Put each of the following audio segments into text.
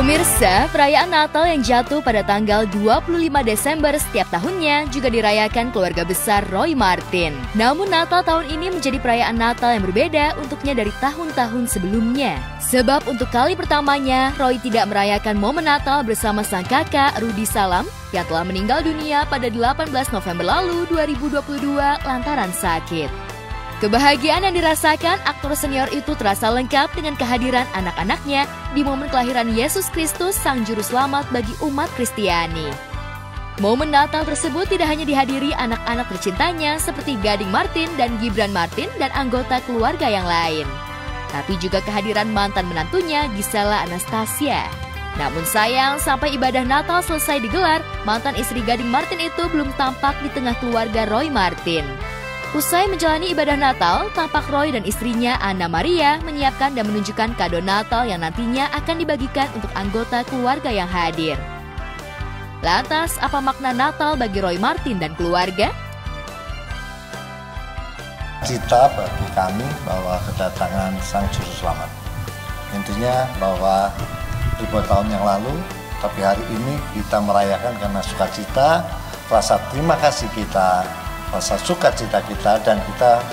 Pemirsa, perayaan Natal yang jatuh pada tanggal 25 Desember setiap tahunnya juga dirayakan keluarga besar Roy Martin. Namun Natal tahun ini menjadi perayaan Natal yang berbeda untuknya dari tahun-tahun sebelumnya. Sebab untuk kali pertamanya, Roy tidak merayakan momen Natal bersama sang kakak Rudy Salam yang telah meninggal dunia pada 18 November lalu 2022 lantaran sakit. Kebahagiaan yang dirasakan aktor senior itu terasa lengkap dengan kehadiran anak-anaknya di momen kelahiran Yesus Kristus, Sang Juru Selamat bagi umat Kristiani. Momen Natal tersebut tidak hanya dihadiri anak-anak tercintanya seperti Gading Martin dan Gibran Martin dan anggota keluarga yang lain, tapi juga kehadiran mantan menantunya Gisela Anastasia. Namun sayang, sampai ibadah Natal selesai digelar, mantan istri Gading Martin itu belum tampak di tengah keluarga Roy Martin. Usai menjalani ibadah Natal, tampak Roy dan istrinya Anna Maria menyiapkan dan menunjukkan kado Natal yang nantinya akan dibagikan untuk anggota keluarga yang hadir. Lantas, apa makna Natal bagi Roy Martin dan keluarga? Cita bagi kami bahwa kedatangan Sang Juru Selamat. Intinya bahwa ribuan tahun yang lalu, tapi hari ini kita merayakan karena sukacita, rasa terima kasih kita, rasa sukacita kita, dan kita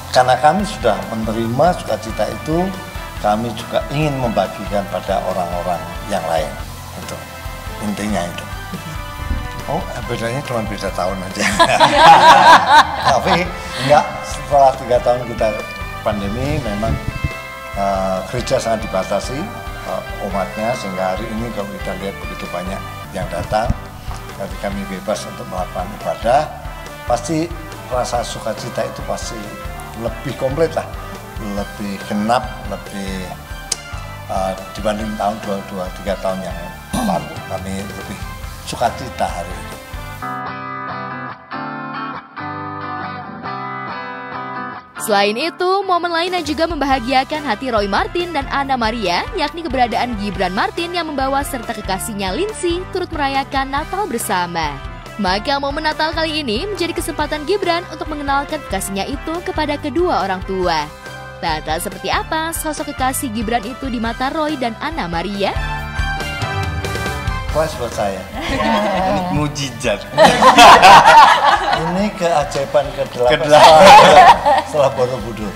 karena kami sudah menerima sukacita itu, kami juga ingin membagikan pada orang-orang yang lain. Itu intinya itu. Oh, bedanya cuma beda tahun aja. Tapi enggak, setelah 3 tahun kita pandemi, memang gereja sangat dibatasi umatnya, sehingga hari ini kalau kita lihat begitu banyak yang datang, jadi kami bebas untuk melakukan ibadah. Pasti rasa sukacita itu pasti lebih komplit lah, lebih genap, lebih dibanding tahun 2-3 tahun yang lalu. Kami lebih sukacita hari ini. Selain itu, momen lain yang juga membahagiakan hati Roy Martin dan Anna Maria, yakni keberadaan Gibran Martin yang membawa serta kekasihnya Lindsay turut merayakan Natal bersama. Maka momen Natal kali ini menjadi kesempatan Gibran untuk mengenalkan kekasihnya itu kepada kedua orang tua. Lantas seperti apa sosok kekasih Gibran itu di mata Roy dan Anna Maria? Kelas buat saya. Ini mujizat. Ini keajaiban ke-8 setelah Borobudur.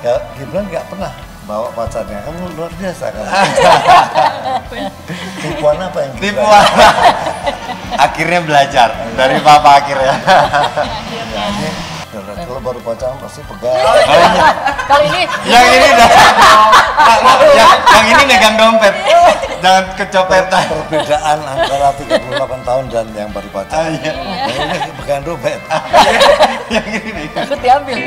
Ya, Gibran nggak pernah bawa pacarnya, kamu luar biasa kan? Tipuan apa yang Gibran? Tipuan. Akhirnya belajar dari papa akhirnya. Kalau baru pacaran pasti pegang. Kalau ini yang ini dah. yang ini megang dompet. Jangan kecopetan. Perbedaan antara 38 tahun dan yang baru pacaran. Yang ini pegang dompet. Yang ini ikut diambil.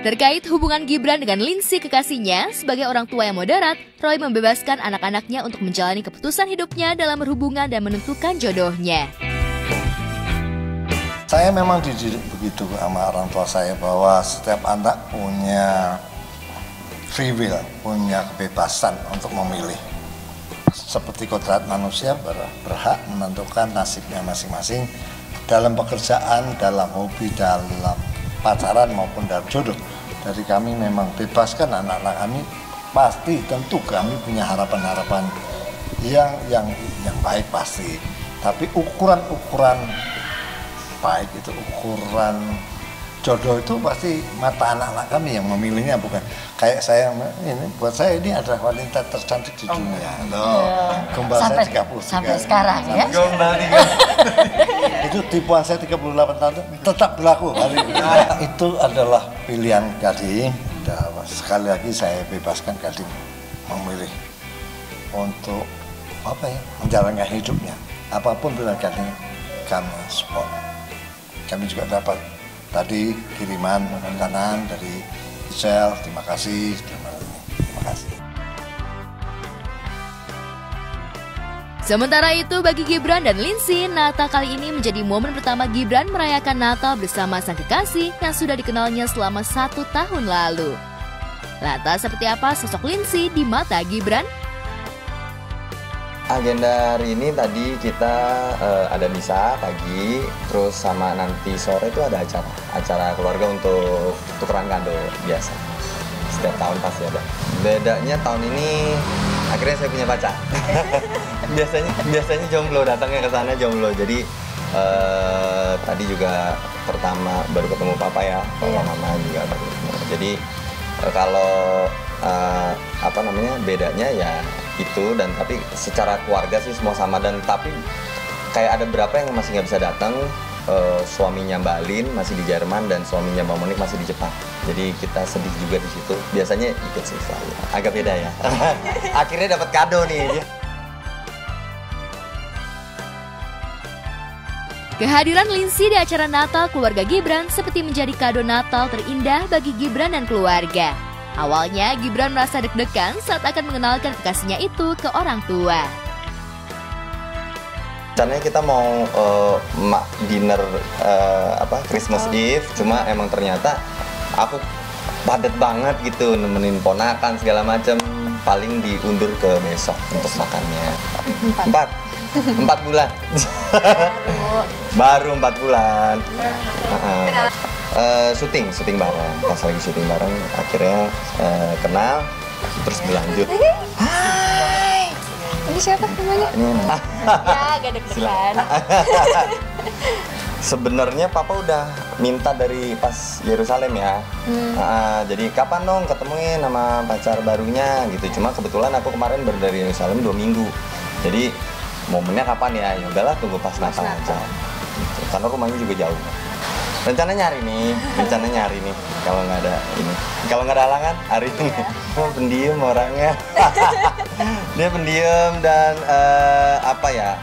Terkait hubungan Gibran dengan Lindsay kekasihnya, sebagai orang tua yang moderat, Roy membebaskan anak-anaknya untuk menjalani keputusan hidupnya dalam berhubungan dan menentukan jodohnya. Saya memang dididik begitu sama orang tua saya bahwa setiap anak punya free will, punya kebebasan untuk memilih. Seperti kodrat manusia berhak menentukan nasibnya masing-masing dalam pekerjaan, dalam hobi, dalam pacaran maupun dalam jodoh. Dari kami memang bebaskan anak-anak kami, pasti tentu kami punya harapan-harapan yang baik pasti. Tapi ukuran baik itu, ukuran jodoh itu pasti mata anak-anak kami yang memilihnya, bukan kayak saya. Ini buat saya ini adalah wanita tercantik di dunia. Gombal saya 30 sampai sekarang ya. Gombal Itu tipuan saya 38 tahun tetap berlaku hari ini. Itu adalah pilihan Gading. Sekali lagi saya bebaskan Gading memilih untuk menjalankan hidupnya. Apapun pilihan Gading, kami support. Kami juga dapat tadi kiriman makanan dari Giselle. Terima kasih. Sementara itu bagi Gibran dan Lindsay, Natal kali ini menjadi momen pertama Gibran merayakan Natal bersama sang kekasih yang sudah dikenalnya selama 1 tahun lalu. Lantas seperti apa sosok Lindsay di mata Gibran? Agenda hari ini kita ada misa pagi, terus sama nanti sore itu ada acara keluarga untuk tukeran kado biasa. Setiap tahun pasti ada. Bedanya tahun ini akhirnya saya punya pacar. biasanya jomblo, datangnya ke sana jomblo. Jadi tadi juga pertama baru ketemu papa ya, kalau mama juga baru ketemu. Jadi kalau apa namanya bedanya ya itu, dan tapi secara keluarga sih semua sama, dan tapi kayak ada berapa yang masih nggak bisa datang. Suaminya Mbak Alin masih di Jerman dan suaminya Mbak Monik masih di Jepang. Jadi kita sedih juga di situ. Biasanya ikut sih selalu. Agak beda ya. Akhirnya dapat kado nih. Kehadiran Lindsay di acara Natal keluarga Gibran seperti menjadi kado Natal terindah bagi Gibran dan keluarga. Awalnya Gibran merasa deg-degan saat akan mengenalkan kekasihnya itu ke orang tua. Rencananya kita mau dinner Christmas Eve, cuma emang ternyata aku padat banget gitu nemenin ponakan segala macam, paling diundur ke besok untuk makannya. 4 bulan. Baru 4 bulan. Syuting bareng, pas lagi syuting bareng akhirnya kenal terus berlanjut. Ini siapa namanya? Ya, agak deg-degan. Sebenarnya papa udah minta dari pas Yerusalem ya. Jadi kapan dong ketemuin sama pacar barunya gitu. Cuma kebetulan aku kemarin baru dari Yerusalem 2 minggu. Jadi momennya kapan ya? Ya udahlah tunggu pas Natal aja. Gitu. Karena rumahnya juga jauh. Rencana nyari nih kalau nggak ada halangan hari ini. Pendiam orangnya. Dia pendiam dan apa ya,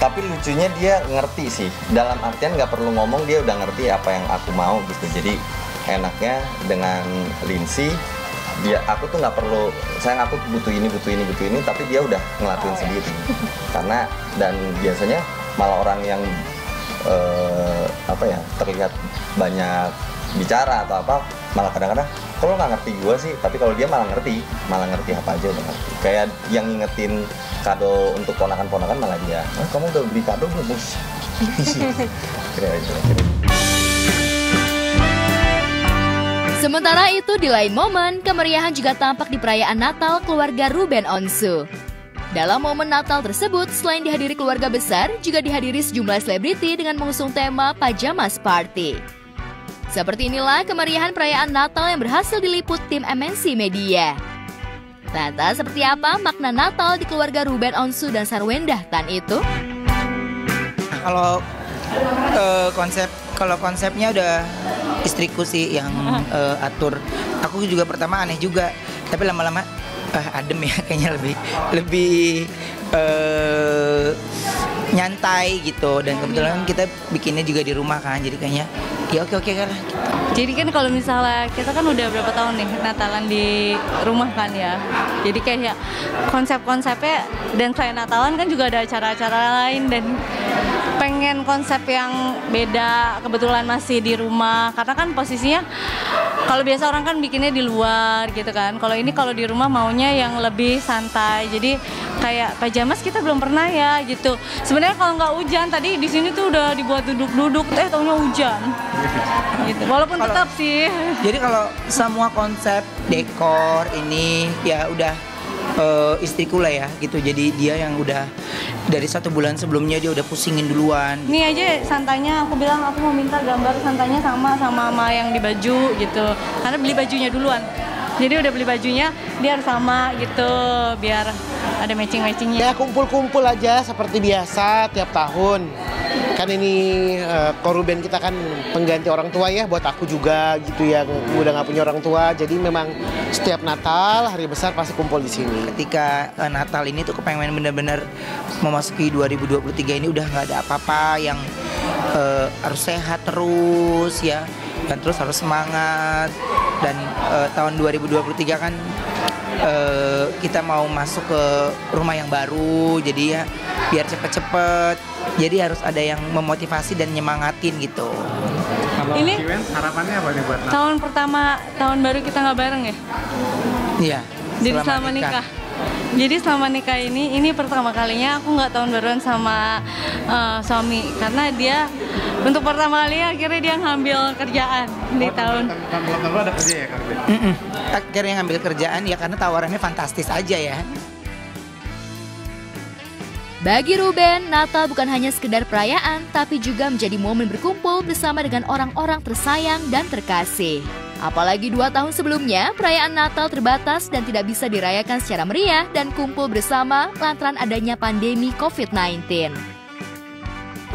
tapi lucunya dia ngerti sih, dalam artian nggak perlu ngomong dia udah ngerti apa yang aku mau gitu. Jadi enaknya dengan Lindsay, aku tuh nggak perlu, sayang aku butuh ini, tapi dia udah ngelakuin sendiri. Karena dan biasanya malah orang yang terlihat banyak bicara atau apa, malah kadang-kadang kalau nggak ngerti gue sih, tapi kalau dia malah ngerti apa aja udah ngerti. Kayak yang ngingetin kado untuk ponakan-ponakan malah dia, kamu udah beli kado belum bos? Kira itu. Sementara itu di lain momen, kemeriahan juga tampak di perayaan Natal keluarga Ruben Onsu. Dalam momen Natal tersebut, selain dihadiri keluarga besar, juga dihadiri sejumlah selebriti dengan mengusung tema Pajamas Party. Seperti inilah kemeriahan perayaan Natal yang berhasil diliput tim MNC Media. Lantas seperti apa makna Natal di keluarga Ruben Onsu dan Sarwendah Tan itu? Kalau konsepnya udah istriku sih yang atur. Aku juga pertama aneh juga, tapi lama-lama adem ya, kayaknya lebih nyantai gitu. Dan kebetulan kita bikinnya juga di rumah kan, jadi kayaknya ya oke kan. Jadi kan kalau misalnya kita kan udah berapa tahun nih Natalan di rumah kan ya. Jadi kayak konsep-konsepnya, dan selain Natalan kan juga ada acara-acara lain, dan pengen konsep yang beda, kebetulan masih di rumah. Karena kan posisinya kalau biasa orang kan bikinnya di luar gitu kan. Kalau ini kalau di rumah maunya yang lebih santai. Jadi kayak pajamas kita belum pernah ya gitu. Sebenarnya kalau nggak hujan, tadi di sini tuh udah dibuat duduk-duduk, taunya hujan. Gitu. Walaupun tetap sih. Jadi kalau semua konsep dekor ini ya udah istriku lah ya gitu. Jadi dia yang udah dari 1 bulan sebelumnya dia udah pusingin duluan. Ini aja santainya aku bilang aku mau minta gambar santainya sama yang di baju gitu. Karena beli bajunya duluan. Jadi udah beli bajunya biar sama gitu, biar ada matching-matchingnya. Ya kumpul-kumpul aja seperti biasa tiap tahun. Kan ini Koruben kita kan pengganti orang tua ya, buat aku juga gitu yang udah nggak punya orang tua. Jadi memang setiap Natal, hari besar pasti kumpul di sini. Ketika Natal ini tuh kepengen bener-bener memasuki 2023 ini udah nggak ada apa-apa yang harus sehat terus ya, dan terus harus semangat. Dan tahun 2023 kan kita mau masuk ke rumah yang baru, jadi ya biar cepet-cepet. Jadi harus ada yang memotivasi dan nyemangatin gitu. Kalau ini harapannya apa nih buat Natal? Tahun pertama, tahun baru kita nggak bareng ya? Iya. Jadi selama nikah. Jadi selama nikah ini pertama kalinya aku nggak tahun baruan sama suami, karena dia untuk pertama kali akhirnya dia ngambil kerjaan di tahun lalu ada kerja ya Kak? Akhirnya ngambil kerjaan ya karena tawarannya fantastis aja ya. Bagi Ruben, Natal bukan hanya sekedar perayaan, tapi juga menjadi momen berkumpul bersama dengan orang-orang tersayang dan terkasih. Apalagi 2 tahun sebelumnya, perayaan Natal terbatas dan tidak bisa dirayakan secara meriah dan kumpul bersama lantaran adanya pandemi COVID-19.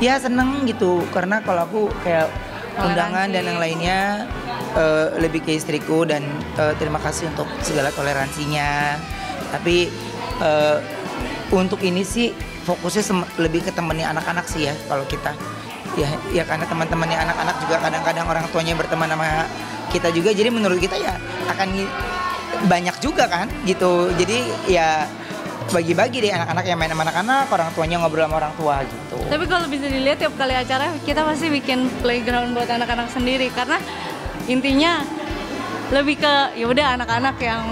Ya seneng gitu, karena kalau aku kayak undangan dan yang lainnya lebih ke istriku dan terima kasih untuk segala toleransinya. Tapi untuk ini sih fokusnya lebih ke temennya anak-anak sih ya kalau kita. Ya karena teman-temannya anak-anak juga kadang-kadang orang tuanya berteman sama kita juga, jadi menurut kita ya akan banyak juga kan gitu. Jadi ya bagi-bagi deh, anak-anak yang main sama anak-anak, orang tuanya ngobrol sama orang tua gitu. Tapi kalau bisa dilihat tiap kali acara kita pasti bikin playground buat anak-anak sendiri, karena intinya lebih ke ya udah anak-anak yang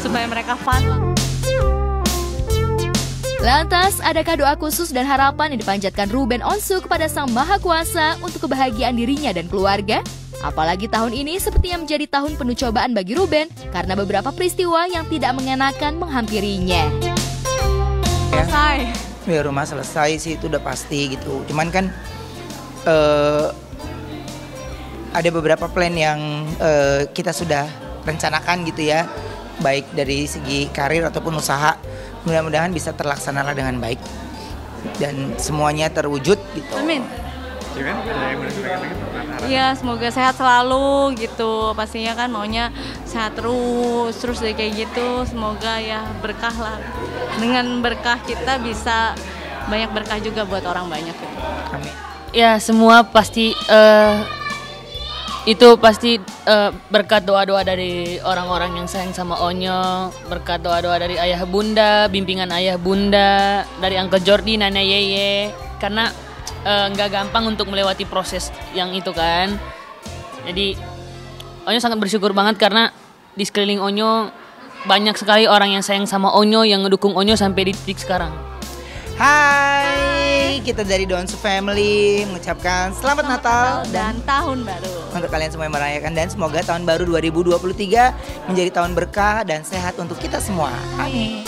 supaya mereka fun. Lantas, adakah doa khusus dan harapan yang dipanjatkan Ruben Onsu kepada Sang Maha Kuasa untuk kebahagiaan dirinya dan keluarga? Apalagi tahun ini sepertinya menjadi tahun penuh cobaan bagi Ruben karena beberapa peristiwa yang tidak mengenakan menghampirinya. Selesai. Ya rumah selesai sih itu udah pasti gitu. Cuman kan ada beberapa plan yang kita sudah rencanakan gitu ya, baik dari segi karir ataupun usaha. Mudah-mudahan bisa terlaksana dengan baik dan semuanya terwujud gitu. Amin. Iya, semoga sehat selalu gitu. Pastinya kan maunya sehat terus deh kayak gitu. Semoga ya berkah lah. Dengan berkah kita bisa banyak berkah juga buat orang banyak gitu. Amin. Ya semua pasti itu pasti berkat doa-doa dari orang-orang yang sayang sama Onyo, berkat doa-doa dari ayah bunda, bimbingan ayah bunda, dari Uncle Jordi, Nana Yeye, karena nggak gampang untuk melewati proses yang itu kan. Jadi Onyo sangat bersyukur banget karena di sekeliling Onyo banyak sekali orang yang sayang sama Onyo, yang ngedukung Onyo sampai di titik sekarang. Hai, kita dari Donsu Family mengucapkan selamat Natal dan tahun baru untuk kalian semua yang merayakan, dan semoga tahun baru 2023 menjadi tahun berkah dan sehat untuk kita semua. Amin.